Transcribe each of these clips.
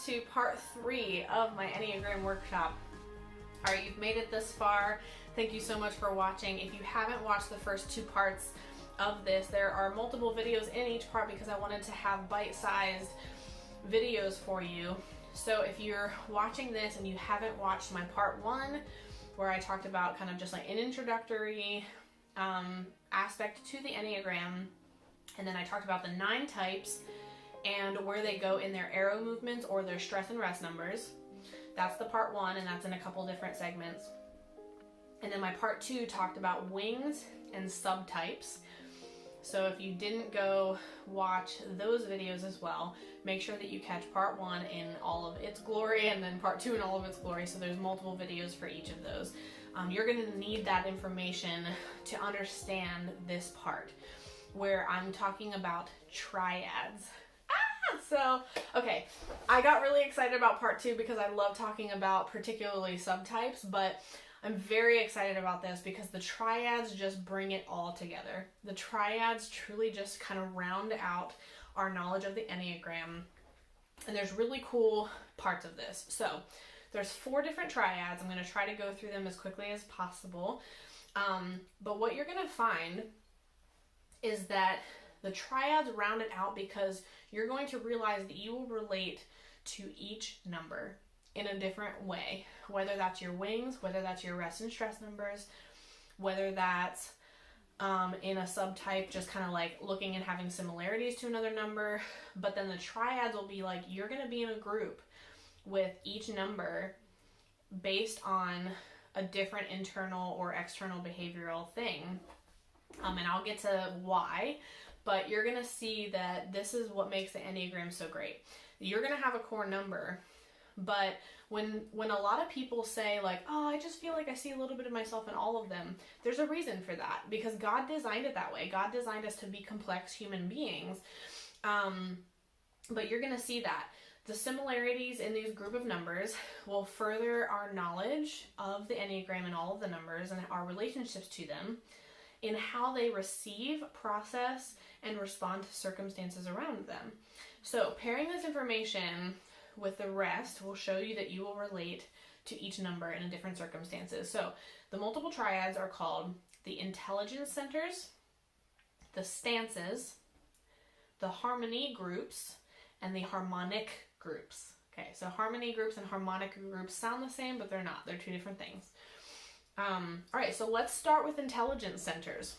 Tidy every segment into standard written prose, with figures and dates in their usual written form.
to part 3 of my Enneagram workshop. All right, you've made it this far. Thank you so much for watching. If you haven't watched the first 2 parts of this, there are multiple videos in each part because I wanted to have bite-sized videos for you. So if you're watching this and you haven't watched my part 1, where I talked about kind of just like an introductory aspect to the Enneagram, and then I talked about the 9 types and where they go in their arrow movements or their stress and rest numbers. That's the part 1, and that's in a couple different segments. And then my part 2 talked about wings and subtypes. So if you didn't go watch those videos as well, make sure that you catch part 1 in all of its glory and then part 2 in all of its glory. So there's multiple videos for each of those. You're going to need that information to understand this part where I'm talking about triads. So, okay, I got really excited about part 2 because I love talking about particularly subtypes, but I'm very excited about this because the triads just bring it all together. The triads truly just kind of round out our knowledge of the Enneagram, and there's really cool parts of this. So, there's 4 different triads. I'm going to try to go through them as quickly as possible, but what you're going to find is that the triads round it out because you're going to realize that you will relate to each number in a different way, whether that's your wings, whether that's your rest and stress numbers, whether that's in a subtype, just kind of like looking and having similarities to another number. But then the triads will be like, you're going to be in a group with each number based on a different internal or external behavioral thing. And I'll get to why, but you're going to see that this is what makes the Enneagram so great. You're going to have a core number, but when a lot of people say like, oh, I just feel like I see a little bit of myself in all of them, there's a reason for that, because God designed it that way. God designed us to be complex human beings. But you're going to see that the similarities in these group of numbers will further our knowledge of the Enneagram and all of the numbers and our relationships to them, in how they receive, process, and respond to circumstances around them. So pairing this information with the rest will show you that you will relate to each number in different circumstances. So the multiple triads are called the intelligence centers, the stances, the harmony groups, and the harmonic groups. Okay, so harmony groups and harmonic groups sound the same, but they're not. They're 2 different things. All right, so let's start with intelligence centers.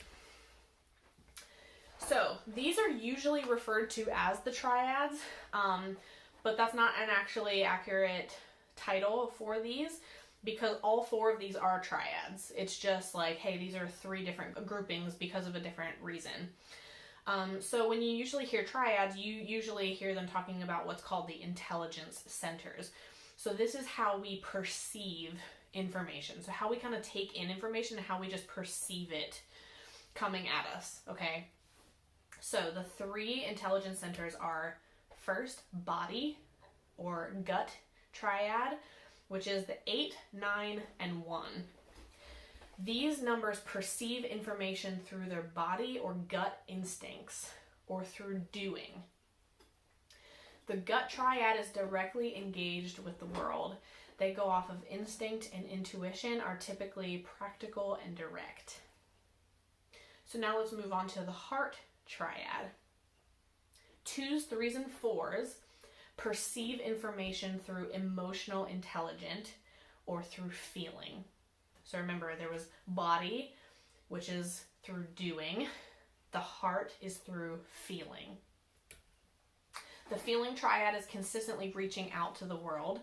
So these are usually referred to as the triads, but that's not an actually accurate title for these because all 4 of these are triads. It's just like, hey, these are 3 different groupings because of a different reason. So when you usually hear triads, you usually hear them talking about what's called the intelligence centers. So this is how we perceive information. So how we kind of take in information and how we just perceive it coming at us, okay? So the 3 intelligence centers are first, body or gut triad, which is the 8, 9, and 1. These numbers perceive information through their body or gut instincts or through doing. The gut triad is directly engaged with the world. They go off of instinct and intuition, are typically practical and direct. So now let's move on to the heart triad. 2s, 3s, and 4s perceive information through emotional intelligence or through feeling. So remember, there was body, which is through doing. The heart is through feeling. The feeling triad is consistently reaching out to the world.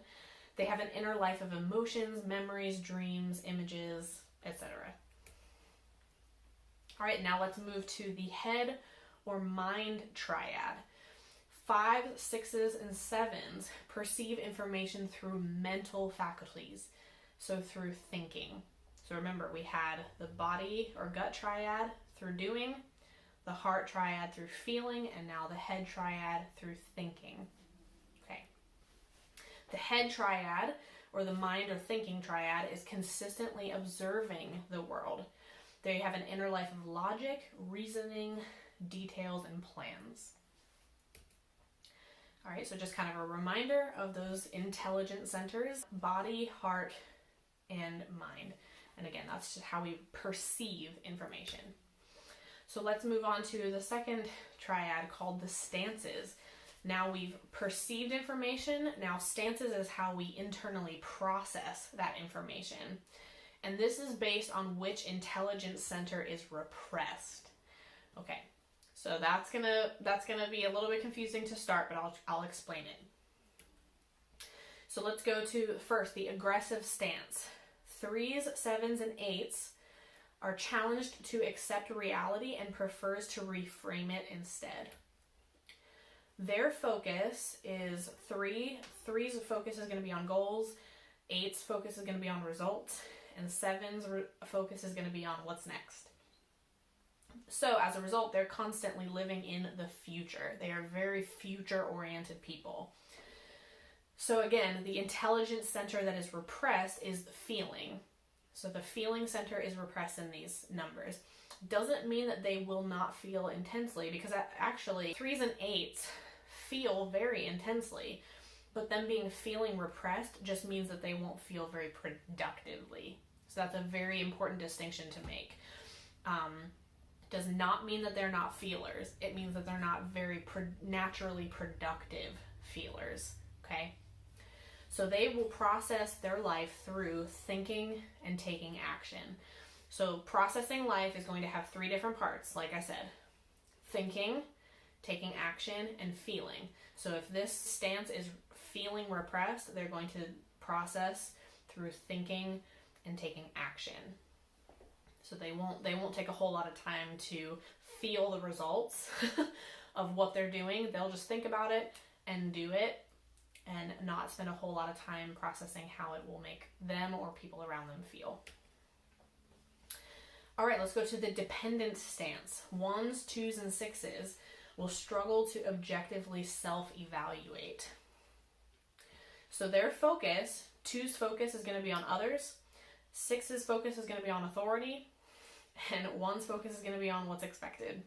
They have an inner life of emotions, memories, dreams, images, etc. All right, now let's move to the head or mind triad. 5s, 6s, and 7s perceive information through mental faculties, so through thinking. So remember, we had the body or gut triad through doing, the heart triad through feeling, and now the head triad through thinking. Okay. The head triad, or the mind or thinking triad, is consistently observing the world. They have an inner life of logic, reasoning, details, and plans. All right, so just kind of a reminder of those intelligent centers: body, heart, and mind. And again, that's just how we perceive information. So let's move on to the second triad, called the stances. Now we've perceived information. Now stances is how we internally process that information. And this is based on which intelligence center is repressed. Okay, so that's gonna be a little bit confusing to start, but I'll explain it. So let's go to first the aggressive stance. 3s, 7s, and 8s are challenged to accept reality and prefers to reframe it instead. Their focus is 3's focus is going to be on goals, 8's focus is going to be on results, and 7's focus is going to be on what's next. So as a result, they're constantly living in the future. They are very future-oriented people. So again, the intelligence center that is repressed is the feeling. So the feeling center is repressed in these numbers. Doesn't mean that they will not feel intensely, because actually 3s and 8s feel very intensely, but them feeling repressed just means that they won't feel very productively. So that's a very important distinction to make. Does not mean that they're not feelers. It means that they're not very naturally productive feelers, okay? So they will process their life through thinking and taking action. So processing life is going to have 3 different parts, like I said: thinking, taking action, and feeling. So if this stance is feeling repressed, they're going to process through thinking and taking action. So they won't take a whole lot of time to feel the results of what they're doing. They'll just think about it and do it, and not spend a whole lot of time processing how it will make them or people around them feel. All right, let's go to the dependent stance. 1s, 2s, and 6s will struggle to objectively self-evaluate. So their focus, 2's focus is going to be on others, 6's focus is going to be on authority, and 1's focus is going to be on what's expected.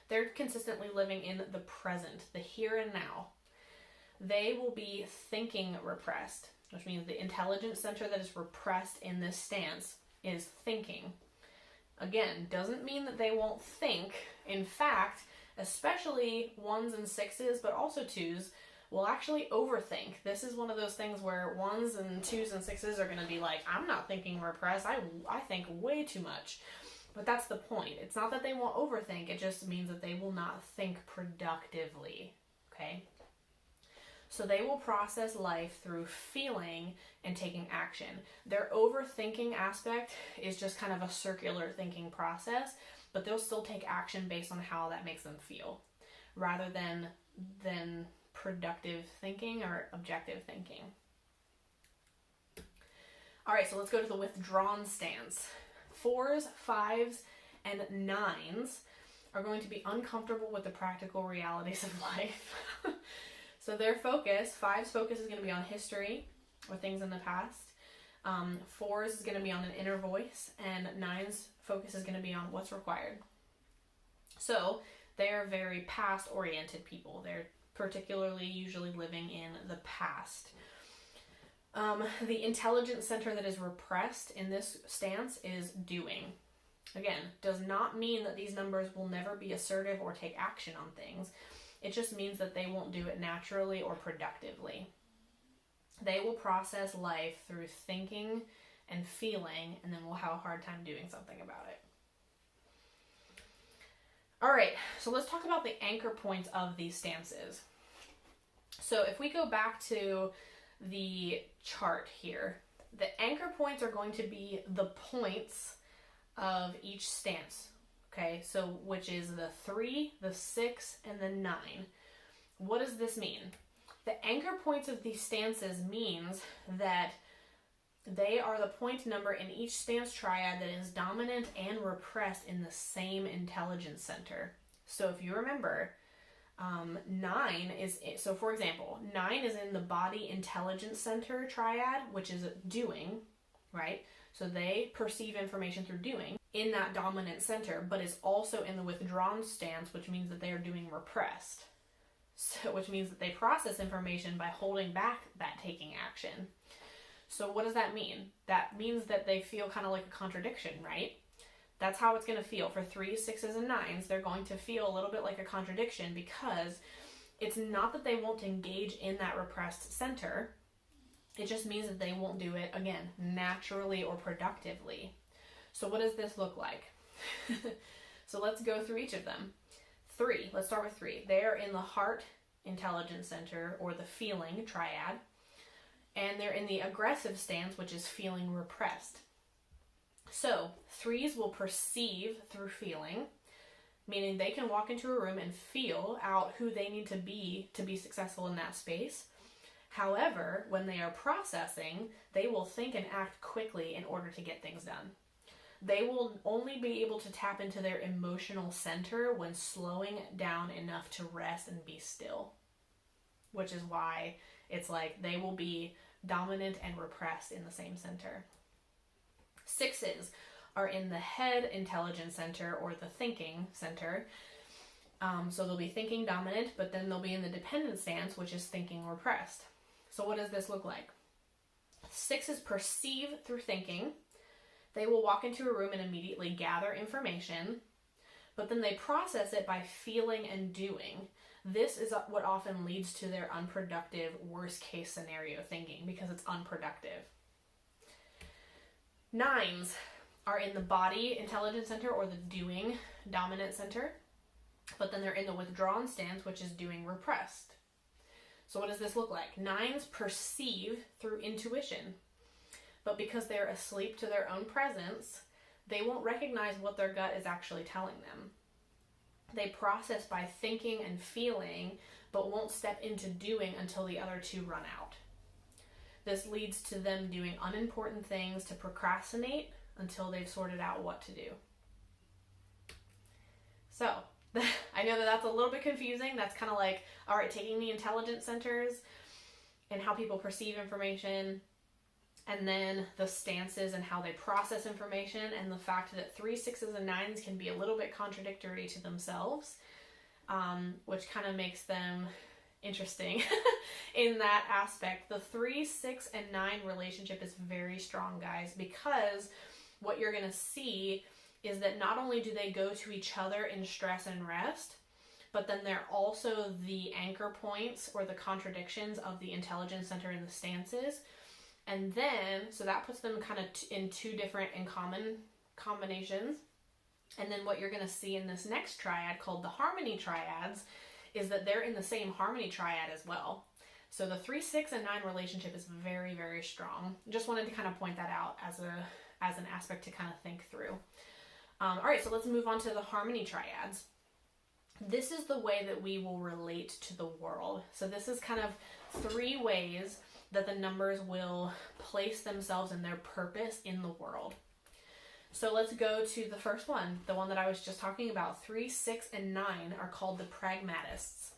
They're consistently living in the present, the here and now. They will be thinking repressed, which means the intelligence center that is repressed in this stance is thinking. Again, doesn't mean that they won't think. In fact, especially 1s and 6s, but also 2s, will actually overthink. This is one of those things where 1s and 2s and 6s are going to be like, I'm not thinking repressed, I think way too much. But that's the point. It's not that they won't overthink, it just means that they will not think productively, okay? So they will process life through feeling and taking action. Their overthinking aspect is just kind of a circular thinking process, but they'll still take action based on how that makes them feel, rather than productive thinking or objective thinking. All right, so let's go to the withdrawn stance. 4s, 5s, and 9s are going to be uncomfortable with the practical realities of life. So their focus, 5's focus is going to be on history or things in the past. 4's is going to be on an inner voice, and 9's focus is going to be on what's required. So they are very past-oriented people. They're particularly usually living in the past. The intelligence center that is repressed in this stance is doing. Again, does not mean that these numbers will never be assertive or take action on things. It just means that they won't do it naturally or productively. They will process life through thinking and feeling, and then will have a hard time doing something about it. All right, so let's talk about the anchor points of these stances. So if we go back to the chart here, the anchor points are going to be the points of each stance. Okay, so which is the 3, the 6, and the 9. What does this mean? The anchor points of these stances means that they are the point number in each stance triad that is dominant and repressed in the same intelligence center. So if you remember, 9 is, so for example, 9 is in the body intelligence center triad, which is doing, right? So they perceive information through doing in that dominant center, but is also in the withdrawn stance, which means that they are doing repressed. So, which means that they process information by holding back that taking action. So what does that mean? That means that they feel kind of like a contradiction, right? That's how it's going to feel. For 3s, 6s, and 9s, they're going to feel a little bit like a contradiction, because it's not that they won't engage in that repressed center. It just means that they won't do it, again, naturally or productively. So what does this look like? So let's go through each of them. 3, let's start with 3. They are in the heart intelligence center, or the feeling triad, and they're in the aggressive stance, which is feeling repressed. So 3s will perceive through feeling, meaning they can walk into a room and feel out who they need to be successful in that space. However, when they are processing, they will think and act quickly in order to get things done. They will only be able to tap into their emotional center when slowing down enough to rest and be still, which is why it's like they will be dominant and repressed in the same center. 6s are in the head intelligence center, or the thinking center. So they'll be thinking dominant, but then they'll be in the dependent stance, which is thinking repressed. So what does this look like? 6s perceive through thinking. They will walk into a room and immediately gather information, but then they process it by feeling and doing. This is what often leads to their unproductive, worst case scenario thinking, because it's unproductive. 9s are in the body intelligence center, or the doing dominant center, but then they're in the withdrawn stance, which is doing repressed. So what does this look like? 9s perceive through intuition, but because they're asleep to their own presence, they won't recognize what their gut is actually telling them. They process by thinking and feeling, but won't step into doing until the other 2 run out. This leads to them doing unimportant things to procrastinate until they've sorted out what to do. So, I know that that's a little bit confusing. That's kind of like, all right, taking the intelligence centers and how people perceive information, and then the stances and how they process information, and the fact that 3s, 6s, and 9s can be a little bit contradictory to themselves, which kind of makes them interesting in that aspect. The 3, 6, and 9 relationship is very strong, guys, because what you're going to see is that not only do they go to each other in stress and rest, but then they're also the anchor points, or the contradictions of the intelligence center and the stances. And then, so that puts them kind of in 2 different and common combinations. And then what you're going to see in this next triad, called the Harmony Triads, is that they're in the same Harmony Triad as well. So the 3, 6, and 9 relationship is very, very strong. Just wanted to kind of point that out as an aspect to kind of think through. All right, so let's move on to the Harmony Triads. This is the way that we will relate to the world. So this is kind of 3 ways that the numbers will place themselves in their purpose in the world. So let's go to the first one, the one that I was just talking about. 3, 6, and 9 are called the pragmatists.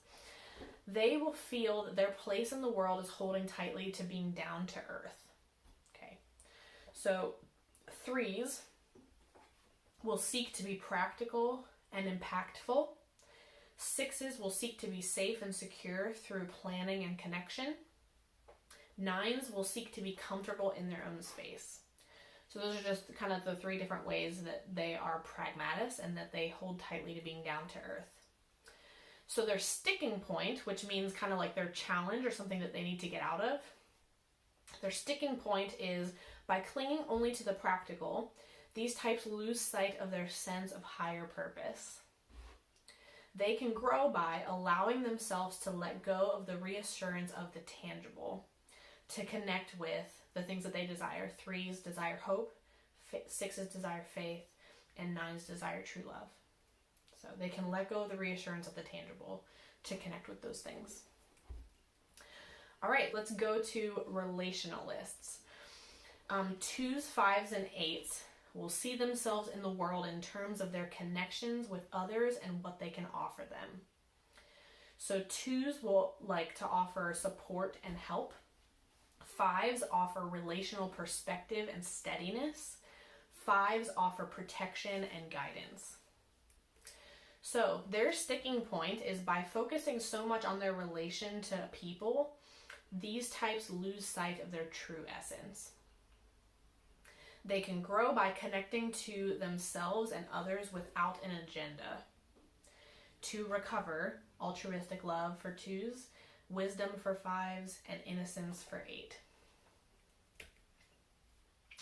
They will feel that their place in the world is holding tightly to being down to earth. Okay, so 3s will seek to be practical and impactful. 6s will seek to be safe and secure through planning and connection. 9s will seek to be comfortable in their own space. So those are just kind of the 3 different ways that they are pragmatists and that they hold tightly to being down to earth. So their sticking point, which means kind of like their challenge or something that they need to get out of, their sticking point is by clinging only to the practical, these types lose sight of their sense of higher purpose. They can grow by allowing themselves to let go of the reassurance of the tangible, to connect with the things that they desire. 3s desire hope, 6s desire faith, and 9s desire true love. So they can let go of the reassurance of the tangible to connect with those things. All right, let's go to relationalists. 2s, 5s, and 8s will see themselves in the world in terms of their connections with others and what they can offer them. So 2s will like to offer support and help. 5s offer relational perspective and steadiness. 5s offer protection and guidance. So their sticking point is by focusing so much on their relation to people, these types lose sight of their true essence. They can grow by connecting to themselves and others without an agenda. To recover, altruistic love for 2s, wisdom for 5s, and innocence for 8.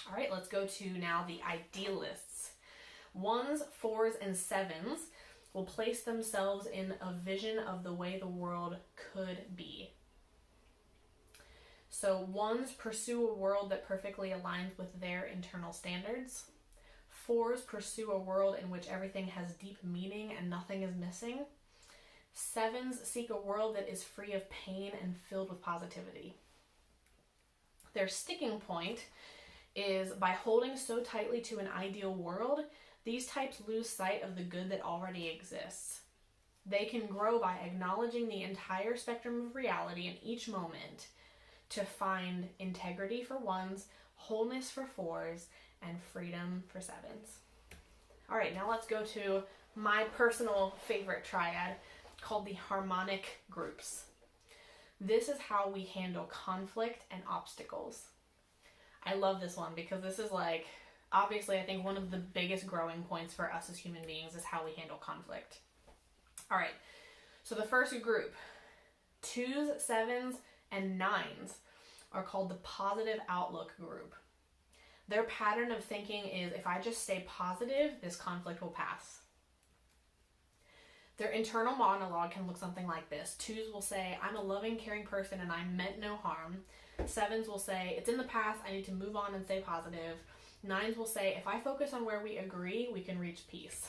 All right, let's go to now the idealists. 1s, 4s, and 7s will place themselves in a vision of the way the world could be. So 1s pursue a world that perfectly aligns with their internal standards. 4s pursue a world in which everything has deep meaning and nothing is missing. 7s seek a world that is free of pain and filled with positivity. Their sticking point is by holding so tightly to an ideal world, these types lose sight of the good that already exists. They can grow by acknowledging the entire spectrum of reality in each moment to find integrity for 1s, wholeness for 4s, and freedom for 7s. All right, now let's go to my personal favorite triad called the Harmonic groups. This is how we handle conflict and obstacles. I love this one because this is like, obviously I think one of the biggest growing points for us as human beings is how we handle conflict. All right, so the first group, 2s, 7s, and 9s are called the positive outlook group. Their pattern of thinking is, if I just stay positive, this conflict will pass. Their internal monologue can look something like this. 2s will say, I'm a loving, caring person and I meant no harm. 7s will say, it's in the past, I need to move on and stay positive. 9s will say, if I focus on where we agree, we can reach peace.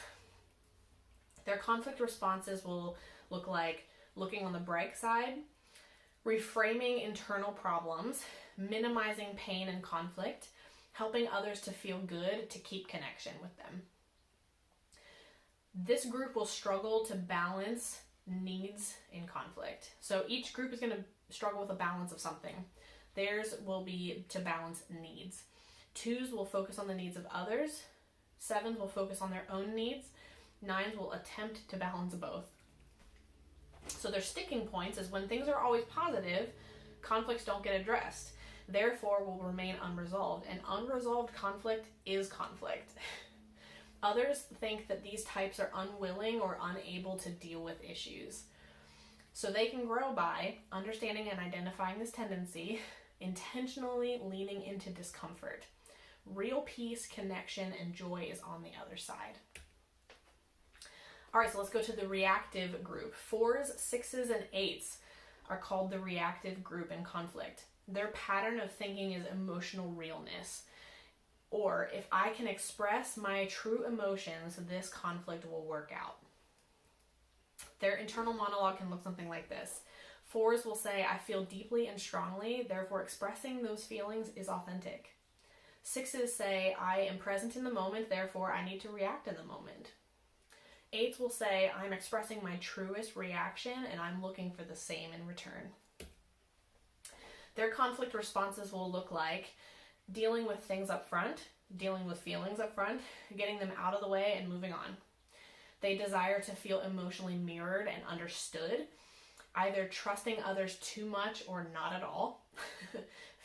Their conflict responses will look like looking on the bright side, reframing internal problems, minimizing pain and conflict, helping others to feel good to keep connection with them. This group will struggle to balance needs in conflict. So each group is going to struggle with a balance of something. Theirs will be to balance needs. 2s will focus on the needs of others. 7s will focus on their own needs. 9s will attempt to balance both. So their sticking points is when things are always positive, conflicts don't get addressed. Therefore, will remain unresolved. And unresolved conflict is conflict. Others think that these types are unwilling or unable to deal with issues. So they can grow by understanding and identifying this tendency, intentionally leaning into discomfort. Real peace, connection, and joy is on the other side. All right, so let's go to the reactive group. 4s, 6s, and 8s are called the reactive group in conflict. Their pattern of thinking is emotional realness. Or, if I can express my true emotions, this conflict will work out. Their internal monologue can look something like this. 4s will say, I feel deeply and strongly, therefore expressing those feelings is authentic. 6s say, I am present in the moment, therefore I need to react in the moment. 8s will say, I'm expressing my truest reaction and I'm looking for the same in return. Their conflict responses will look like dealing with things up front, dealing with feelings up front, getting them out of the way and moving on. They desire to feel emotionally mirrored and understood, either trusting others too much or not at all,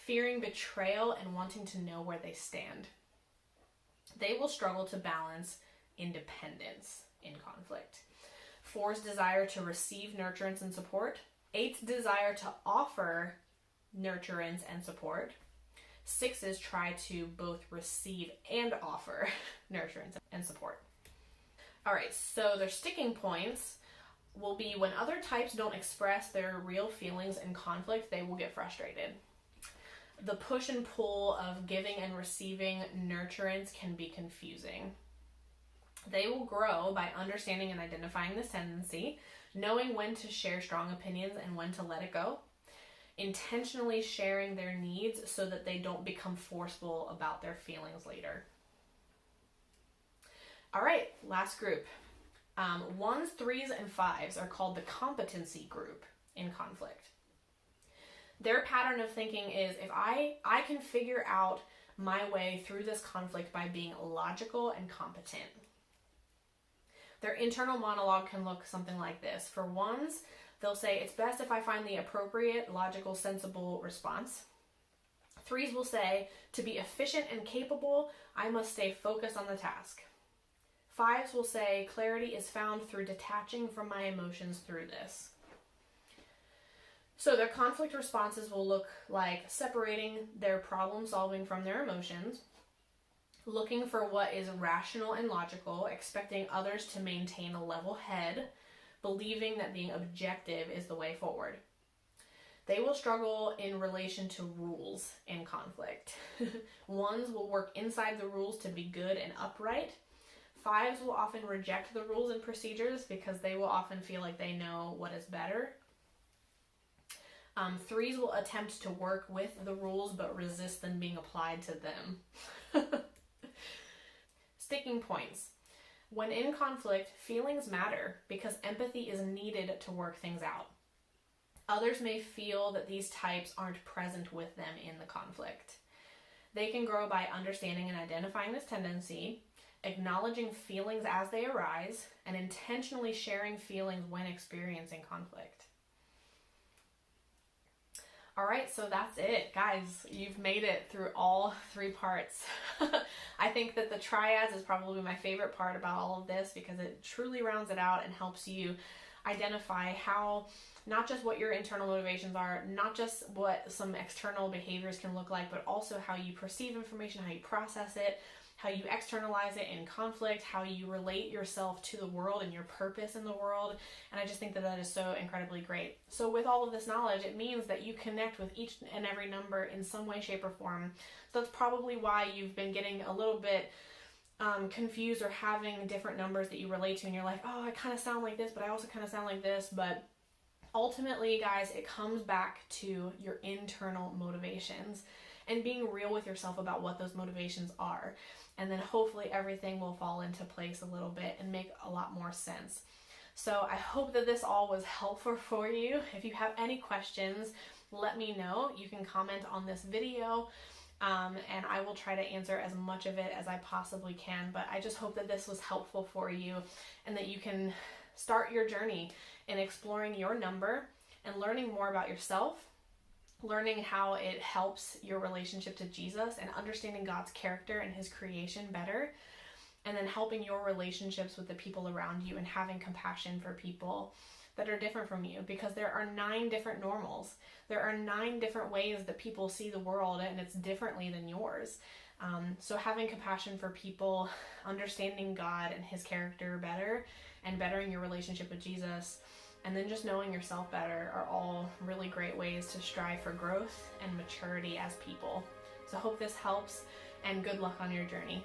fearing betrayal and wanting to know where they stand. They will struggle to balance independence in conflict. 4s desire to receive nurturance and support. 8s desire to offer nurturance and support. 6s try to both receive and offer nurturance and support. All right, so their sticking points will be when other types don't express their real feelings in conflict, they will get frustrated. The push and pull of giving and receiving nurturance can be confusing. They will grow by understanding and identifying this tendency, knowing when to share strong opinions and when to let it go, intentionally sharing their needs so that they don't become forceful about their feelings later. All right, last group. 1s, 3s, and 5s are called the competency group in conflict. Their pattern of thinking is, if I can figure out my way through this conflict by being logical and competent. Their internal monologue can look something like this. For ones, they'll say, it's best if I find the appropriate, logical, sensible response. Threes will say, to be efficient and capable, I must stay focused on the task. Fives will say, clarity is found through detaching from my emotions through this. So their conflict responses will look like separating their problem solving from their emotions, looking for what is rational and logical, expecting others to maintain a level head, believing that being objective is the way forward. They will struggle in relation to rules in conflict. Ones will work inside the rules to be good and upright. Fives will often reject the rules and procedures because they will often feel like they know what is better. Threes will attempt to work with the rules but resist them being applied to them. Sticking points. When in conflict, feelings matter because empathy is needed to work things out. Others may feel that these types aren't present with them in the conflict. They can grow by understanding and identifying this tendency, acknowledging feelings as they arise, and intentionally sharing feelings when experiencing conflict. All right, so that's it. Guys, you've made it through all 3 parts. I think that the triads is probably my favorite part about all of this because it truly rounds it out and helps you identify how, not just what your internal motivations are, not just what some external behaviors can look like, but also how you perceive information, how you process it, how you externalize it in conflict, how you relate yourself to the world and your purpose in the world. And I just think that that is so incredibly great. So with all of this knowledge, it means that you connect with each and every number in some way, shape, or form. So that's probably why you've been getting a little bit confused or having different numbers that you relate to, and you're like, oh, I kind of sound like this, but I also kind of sound like this. But ultimately, guys, it comes back to your internal motivations and being real with yourself about what those motivations are. And then hopefully everything will fall into place a little bit and make a lot more sense. So I hope that this all was helpful for you. If you have any questions, let me know. You can comment on this video. And I will try to answer as much of it as I possibly can. But I just hope that this was helpful for you and that you can start your journey in exploring your number and learning more about yourself, learning how it helps your relationship to Jesus and understanding God's character and his creation better, and then helping your relationships with the people around you and having compassion for people that are different from you, because there are 9 different normals. There are 9 different ways that people see the world, and it's differently than yours. So having compassion for people, understanding God and his character better, and bettering your relationship with Jesus, and then just knowing yourself better are all really great ways to strive for growth and maturity as people. So hope this helps, and good luck on your journey.